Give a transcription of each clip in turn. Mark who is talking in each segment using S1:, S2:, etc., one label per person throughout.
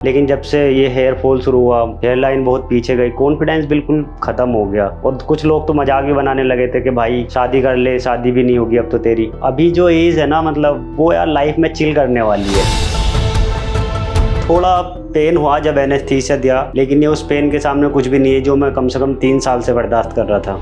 S1: लेकिन जब से ये हेयर फॉल शुरू हुआ, हेयर लाइन बहुत पीछे गई, कॉन्फिडेंस बिल्कुल खत्म हो गया। और कुछ लोग तो मजाक भी बनाने लगे थे कि भाई शादी कर ले, शादी भी नहीं होगी अब तो तेरी। अभी जो एज है ना, मतलब वो यार लाइफ में चिल करने वाली है। थोड़ा पेन हुआ जब एनेस्थीसिया दिया, लेकिन ये उस पेन के सामने कुछ भी नहीं है जो मैं कम से कम 3 साल से बर्दाश्त कर रहा था।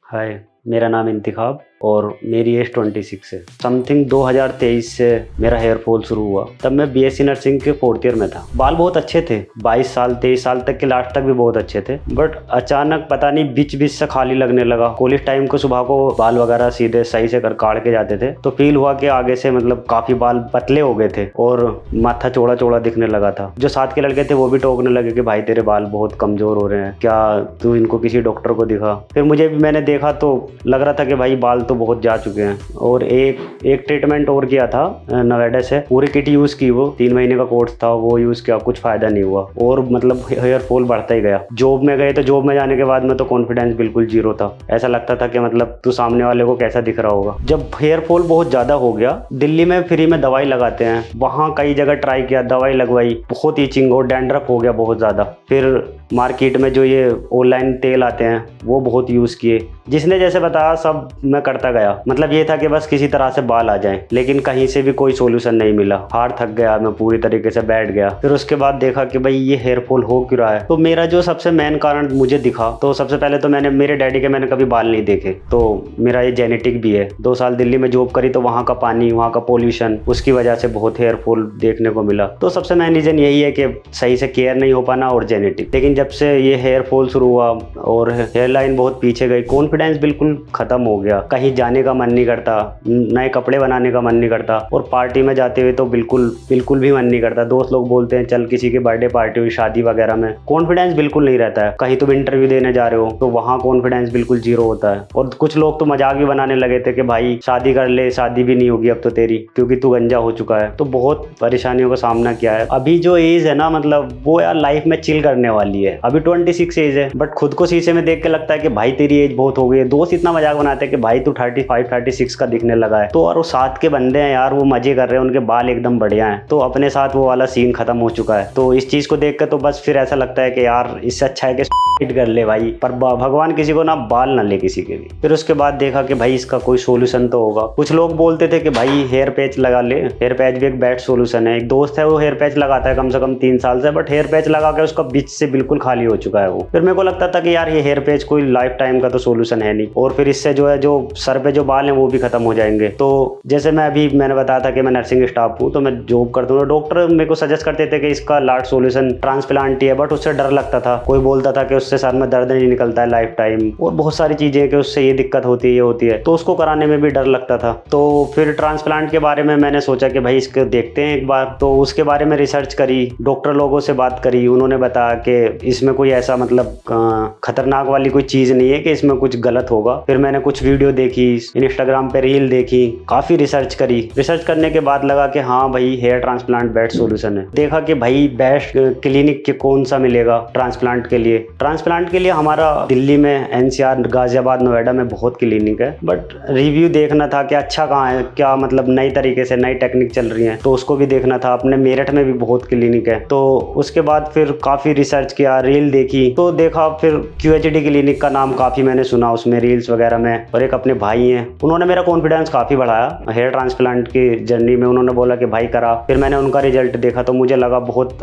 S1: हाय, मेरा नाम इंतिखाब और मेरी एज 26 है। समथिंग 2023 से मेरा हेयर फॉल शुरू हुआ। तब मैं बीएससी नर्सिंग के 4th ईयर में था। बाल बहुत अच्छे थे, 22 साल 23 साल तक के लास्ट तक भी बहुत अच्छे थे। बट अचानक पता नहीं बीच बीच से खाली लगने लगा। कॉलेज टाइम को सुबह को बाल वगैरह सीधे सही से काट के जाते थे, तो फील हुआ कि आगे से मतलब काफी बाल पतले हो गए थे और माथा चौड़ा चौड़ा दिखने लगा था। जो साथ के लड़के थे वो भी टोकने लगे कि भाई तेरे बाल बहुत कमजोर हो रहे हैं, क्या तू इनको किसी डॉक्टर को दिखा। फिर मुझे भी मैंने देखा तो लग रहा था कि भाई बाल तो बहुत जा चुके हैं। और एक ट्रीटमेंट और किया था नोएडा से, पूरी किट यूज की, वो 3 महीने का कोर्स था, वो यूज किया, कुछ फायदा नहीं हुआ और मतलब हेयर फॉल बढ़ता ही गया। जॉब में गए तो जॉब में जाने के बाद में तो कॉन्फिडेंस बिल्कुल जीरो था। ऐसा लगता था कि मतलब तू सामने वाले को कैसा दिख रहा होगा। जब हेयर फॉल बहुत ज्यादा हो गया, दिल्ली में फ्री में दवाई लगाते हैं, वहां कई जगह ट्राई किया, दवाई लगवाई, बहुत ईचिंग और डैंड्रफ हो गया बहुत ज्यादा। फिर मार्केट में जो ये ऑनलाइन तेल आते हैं वो बहुत यूज किए, जिसने जैसे बताया सब मैं करता गया। मतलब ये था कि बस किसी तरह से बाल आ जाएं, लेकिन कहीं से भी कोई सोल्यूशन नहीं मिला। हार थक गया, मैं पूरी तरीके से बैठ गया। फिर उसके बाद देखा कि भाई ये हेयर फॉल हो क्यों रहा है। तो मेरा जो सबसे मेन कारण मुझे दिखा, तो सबसे पहले तो मैंने मेरे डैडी के मैंने कभी बाल नहीं देखे, तो मेरा ये जेनेटिक भी है। 2 साल दिल्ली में जॉब करी तो वहाँ का पानी, वहाँ का पोल्यूशन, उसकी वजह से बहुत हेयर फॉल देखने को मिला। तो सबसे मेन रीजन यही है कि सही से केयर नहीं हो पाना और जेनेटिक। लेकिन जब से ये हेयर फॉल शुरू हुआ और हेयर लाइन बहुत पीछे गई, कॉन्फिडेंस बिल्कुल खत्म हो गया। कहीं जाने का मन नहीं करता, नए कपड़े बनाने का मन नहीं करता और पार्टी में जाते हुए तो बिल्कुल भी मन नहीं करता। दोस्त लोग बोलते हैं चल किसी की बर्थडे पार्टी हुई, शादी वगैरह में, कॉन्फिडेंस बिल्कुल नहीं रहता है। कहीं तुम इंटरव्यू देने जा रहे हो तो वहाँ कॉन्फिडेंस बिल्कुल जीरो होता है। और कुछ लोग तो मजाक भी बनाने लगे थे कि भाई शादी कर ले, शादी भी नहीं होगी अब तो तेरी, क्योंकि तू गंजा हो चुका है। तो बहुत परेशानियों का सामना किया है। अभी जो एज है ना, मतलब वो यार लाइफ में चिल करने वाली है। अभी 26 एज है, बट खुद को शीशे में देख के लगता है कि भाई तेरी एज बहुत हो गई है। दोस्त इतना मजाक बनाते हैं कि भाई तू 35 36 का दिखने लगा है। तो और वो साथ के बंदे हैं यार, वो मजे कर रहे हैं, उनके बाल एकदम बढ़िया हैं, तो अपने साथ वो वाला सीन खत्म हो चुका है। तो इस चीज को देख कर तो बस फिर ऐसा लगता है कि यार इससे अच्छा है कि कर ले भाई, पर भगवान किसी को ना बाल ना ले किसी के भी। फिर उसके बाद देखा कि भाई इसका कोई सोल्यूशन तो होगा। कुछ लोग बोलते थे कि भाई हेयर पैच लगा ले, हेयर पैच भी एक बेस्ट सोल्यूशन है। एक दोस्त है वो हेयर पैच लगाता है कम से कम 3 साल से, बट हेयर पैच लगा के उसका बीच से बिल्कुल खाली हो चुका है वो। फिर मेरे को लगता था कि यार ये हेयर पैच कोई लाइफ टाइम का तो सोल्यूशन है नहीं, और फिर इससे जो है जो सर पे जो बाल हैं वो भी खत्म हो जाएंगे। तो जैसे मैंने बताया था कि मैं नर्सिंग स्टाफ हूँ, तो मैं जॉब करता हूँ। डॉक्टर मेरे को सजेस्ट करते थे कि इसका लास्ट सोल्यूशन ट्रांसप्लांट ही है, बट उससे डर लगता था। कोई बोलता था कि उससे सर में दर्द नहीं निकलता है लाइफ टाइम, और बहुत सारी चीजें कि उससे ये दिक्कत होती है, ये होती है, तो उसको कराने में भी डर लगता था। तो फिर ट्रांसप्लांट के बारे में मैंने सोचा कि भाई इसको देखते हैं एक बार। तो उसके बारे में रिसर्च करी, डॉक्टर लोगों से बात करी, उन्होंने बताया कि इसमें कोई ऐसा मतलब खतरनाक वाली कोई चीज नहीं है कि इसमें कुछ गलत होगा। फिर मैंने कुछ वीडियो देखी, इंस्टाग्राम पे रील देखी, काफी रिसर्च करी। रिसर्च करने के बाद लगा कि हाँ भाई हेयर ट्रांसप्लांट बेस्ट सोल्यूशन है। देखा कि भाई बेस्ट क्लिनिक के कौन सा मिलेगा ट्रांसप्लांट के लिए। ट्रांसप्लांट के लिए हमारा दिल्ली में एनसीआर, गाजियाबाद, नोएडा में बहुत क्लिनिक है, बट रिव्यू देखना था कि अच्छा कहाँ है, क्या मतलब नई तरीके से नई टेक्निक चल रही है, तो उसको भी देखना था। अपने मेरठ में भी बहुत क्लिनिक है। तो उसके बाद फिर काफी रिसर्च किया, रील देखी, तो देखा फिर QHD क्लिनिक का नाम काफी मैंने सुना उसमें रील्स वगैरह में, और एक अपने भाई हैं, उन्होंने मेरा कॉन्फिडेंस काफी बढ़ाया हेयर ट्रांसप्लांट की जर्नी में। उन्होंने बोला कि भाई करा। फिर मैंने उनका रिजल्ट देखा तो मुझे लगा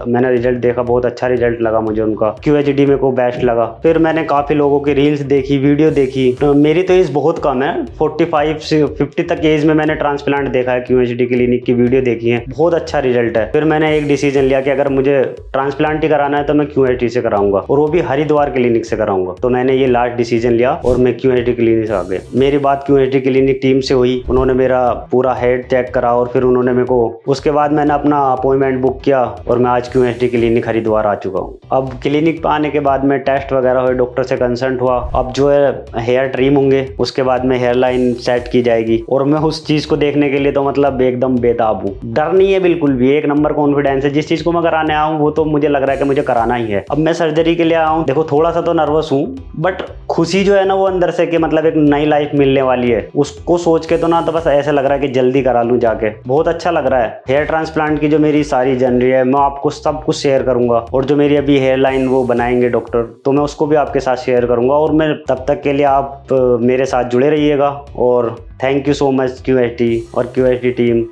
S1: मैंने रिजल्ट देखा, बहुत अच्छा रिजल्ट लगा मुझे उनका। QHD में को बेस्ट लगा। फिर मैंने काफी लोगों की रील्स देखी, वीडियो देखी। तो मेरी तो एज बहुत कम है, 45 से 50 तक एज में मैंने ट्रांसप्लांट देखा है, QHD क्लिनिक की वीडियो देखी है, बहुत अच्छा रिजल्ट है। फिर मैंने एक डिसीजन लिया कि अगर मुझे ट्रांसप्लांट ही कराना है तो मैं QHD से कराऊंगा, और वो भी हरिद्वार क्लिनिक से कराऊंगा। तो मैंने ये लास्ट डिसीजन लिया और मैं QHD क्लिनिक से आ गया। मेरी बात QHD क्लिनिक टीम से हुई, उन्होंने मेरा पूरा हेड चेक करा, और फिर उन्होंने मेरे को उसके बाद मैंने अपना अपॉइंटमेंट बुक किया, और मैं आज QHD क्लिनिक हरिद्वार आ चुका हूँ। अब क्लिनिक पे आने के बाद मैं टेस्ट वगैरह हुए, डॉक्टर से कंसल्ट हुआ। अब जो है हेयर ट्रिम होंगे, उसके बाद में हेयर लाइन सेट की जाएगी। और मैं उस चीज को देखने के लिए तो मतलब एकदम बेताब हूँ। डर नहीं है बिल्कुल भी, एक नंबर कॉन्फिडेंस है। जिस चीज को मैं कराने आया हूँ वो तो मुझे लग रहा है कि मुझे कराना ही है। अब मैं सर्जरी के लिए आया हूँ, देखो थोड़ा सा तो नर्वस हूँ, बट खुशी जो है ना वो अंदर से कि मतलब एक नई लाइफ मिलने वाली है, उसको सोच के तो ना तो बस ऐसा लग रहा है कि जल्दी करा लूँ जाके। बहुत अच्छा लग रहा है। हेयर ट्रांसप्लांट की जो मेरी सारी जर्नी है मैं आपको सब कुछ शेयर करूंगा, और जो मेरी अभी हेयर लाइन वो बनाएंगे डॉक्टर, तो मैं उसको भी आपके साथ शेयर करूंगा। और मैं तब तक के लिए आप मेरे साथ जुड़े रहिएगा। और thank you so much QHD और QHD टीम।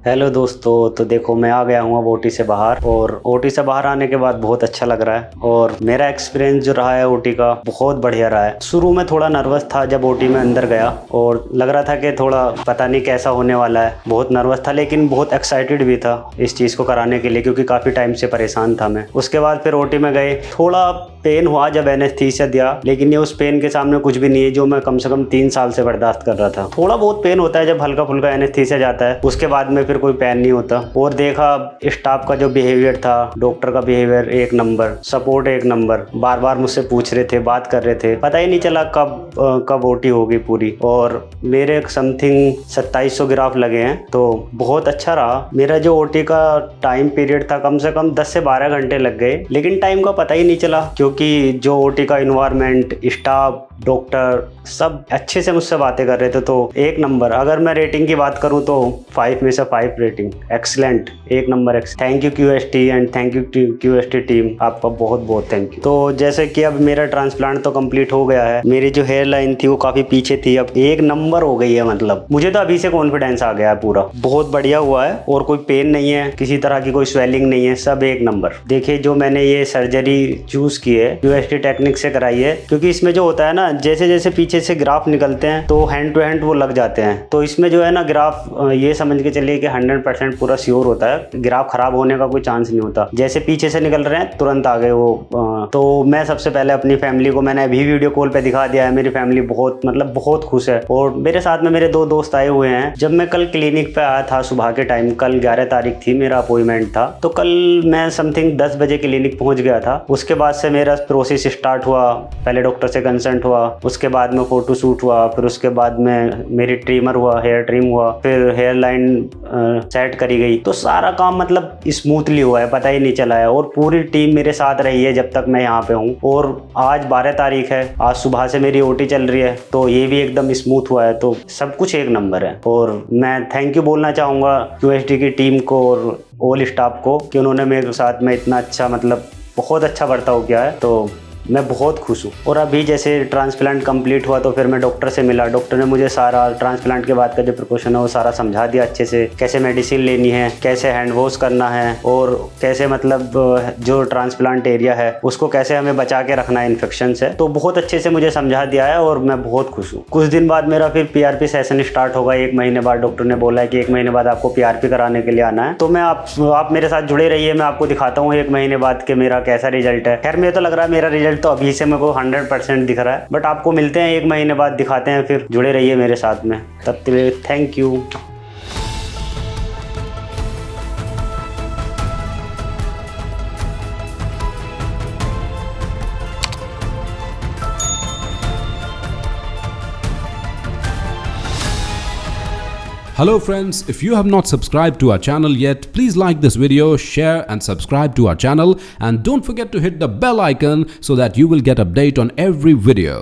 S1: हेलो दोस्तों, तो देखो मैं आ गया हूँ अब OT से बाहर, और OT से बाहर आने के बाद बहुत अच्छा लग रहा है। और मेरा एक्सपीरियंस जो रहा है OT का बहुत बढ़िया रहा है। शुरू में थोड़ा नर्वस था जब OT में अंदर गया, और लग रहा था कि थोड़ा पता नहीं कैसा होने वाला है, बहुत नर्वस था, लेकिन बहुत एक्साइटेड भी था इस चीज़ को कराने के लिए, क्योंकि काफ़ी टाइम से परेशान था मैं। उसके बाद फिर OT में गए, थोड़ा पेन हुआ जब एनेस्थीसिया दिया, लेकिन ये उस पेन के सामने कुछ भी नहीं है जो मैं कम से कम 3 साल से बर्दाश्त कर रहा था। थोड़ा बहुत पेन होता है जब हल्का फुल्का एनेस्थीसिया जाता है, उसके बाद में फिर कोई पेन नहीं होता। और देखा स्टाफ का जो बिहेवियर था, डॉक्टर का बिहेवियर एक नंबर, सपोर्ट एक नंबर, बार बार मुझसे पूछ रहे थे, बात कर रहे थे, पता ही नहीं चला कब OT होगी पूरी। और मेरे समथिंग 2700 ग्राफ लगे हैं, तो बहुत अच्छा रहा। मेरा जो OT का टाइम पीरियड था कम से कम 10 से 12 घंटे लग गए, लेकिन टाइम का पता ही नहीं चला, क्योंकि जो OT का इन्वायरमेंट, स्टाफ, डॉक्टर सब अच्छे से मुझसे बातें कर रहे थे। तो एक नंबर, अगर मैं रेटिंग की बात करूं तो 5 में से 5 रेटिंग, एक्सीलेंट, एक number. Thank you QHD and thank you QHD team, आपका बहुत बहुत थैंक यू। तो जैसे कि अब मेरा ट्रांसप्लांट तो कंप्लीट हो गया है, मेरी जो हेयर लाइन थी वो काफ़ी पीछे थी, अब एक नंबर हो गई है। मतलब मुझे तो अभी से कॉन्फिडेंस आ गया है पूरा, बहुत बढ़िया हुआ है। और कोई पेन नहीं है, किसी तरह की कोई स्वेलिंग नहीं है, सब एक नंबर। देखिए जो मैंने ये सर्जरी चूज की है QHD टेक्निक से कराई है, क्योंकि इसमें जो होता है ना, जैसे जैसे पीछे से ग्राफ निकलते हैं तो हैंड टू हैंड वो लग जाते हैं। तो इसमें जो है ना ग्राफ ये समझ के चलिए कि 100% पूरा श्योर होता है, ग्राफ खराब होने का कोई चांस नहीं होता। जैसे पीछे से निकल रहे हैं तुरंत आ गए वो। तो मैं सबसे पहले अपनी फैमिली को मैंने अभी वीडियो कॉल पे दिखा दिया है। मेरी फैमिली बहुत मतलब बहुत खुश है, और मेरे साथ में मेरे 2 दोस्त आए हुए हैं। जब मैं कल क्लिनिक पे आया था सुबह के टाइम, कल 11 तारीख थी, मेरा अपॉइंटमेंट था, तो कल मैं समथिंग 10 बजे क्लिनिक पहुंच गया था। उसके बाद से मेरा प्रोसेस स्टार्ट हुआ, पहले डॉक्टर से कंसल्ट हुआ, उसके बाद में फोटो शूट हुआ, फिर उसके बाद में मेरी ट्रिमर हुआ, हेयर ट्रिम हुआ, फिर हेयर लाइन सेट करी गई। तो सारा काम मतलब स्मूथली हुआ है, पता ही नहीं चला है। और पूरी टीम मेरे साथ रही है जब तक मैं यहाँ पे हूँ। और आज 12 तारीख है, आज सुबह से मेरी OT चल रही है, तो ये भी एकदम स्मूथ हुआ है। तो सब कुछ एक नंबर है। और मैं थैंक यू बोलना चाहूँगा QHD की टीम को और ऑल स्टाफ को, कि उन्होंने मेरे साथ में इतना अच्छा मतलब बहुत अच्छा बर्ताव किया है। तो मैं बहुत खुश हूँ। और अभी जैसे ट्रांसप्लांट कंप्लीट हुआ तो फिर मैं डॉक्टर से मिला। डॉक्टर ने मुझे सारा ट्रांसप्लांट के बाद का जो प्रिकॉशन है वो सारा समझा दिया अच्छे से, कैसे मेडिसिन लेनी है, कैसे हैंड वॉश करना है, और कैसे मतलब जो ट्रांसप्लांट एरिया है उसको कैसे हमें बचा के रखना है इन्फेक्शन से। तो बहुत अच्छे से मुझे समझा दिया है और मैं बहुत खुश हूँ। कुछ दिन बाद मेरा फिर PRP सेशन स्टार्ट होगा, 1 महीने बाद। डॉक्टर ने बोला है कि 1 महीने बाद आपको PRP कराने के लिए आना है। तो मैं आप मेरे साथ जुड़े रहिए, मैं आपको दिखाता हूँ 1 महीने बाद के मेरा कैसा रिजल्ट है। खैर मुझे तो लग रहा है मेरा रिजल्ट तो अभी से मेरे को 100% दिख रहा है, बट आपको मिलते हैं 1 महीने बाद, दिखाते हैं। फिर जुड़े रहिए मेरे साथ में, तब तक के लिए thank you.
S2: Hello friends, if you have not subscribed to our channel yet, please like this video, share and subscribe to our channel, and don't forget to hit the bell icon so that you will get update on every video.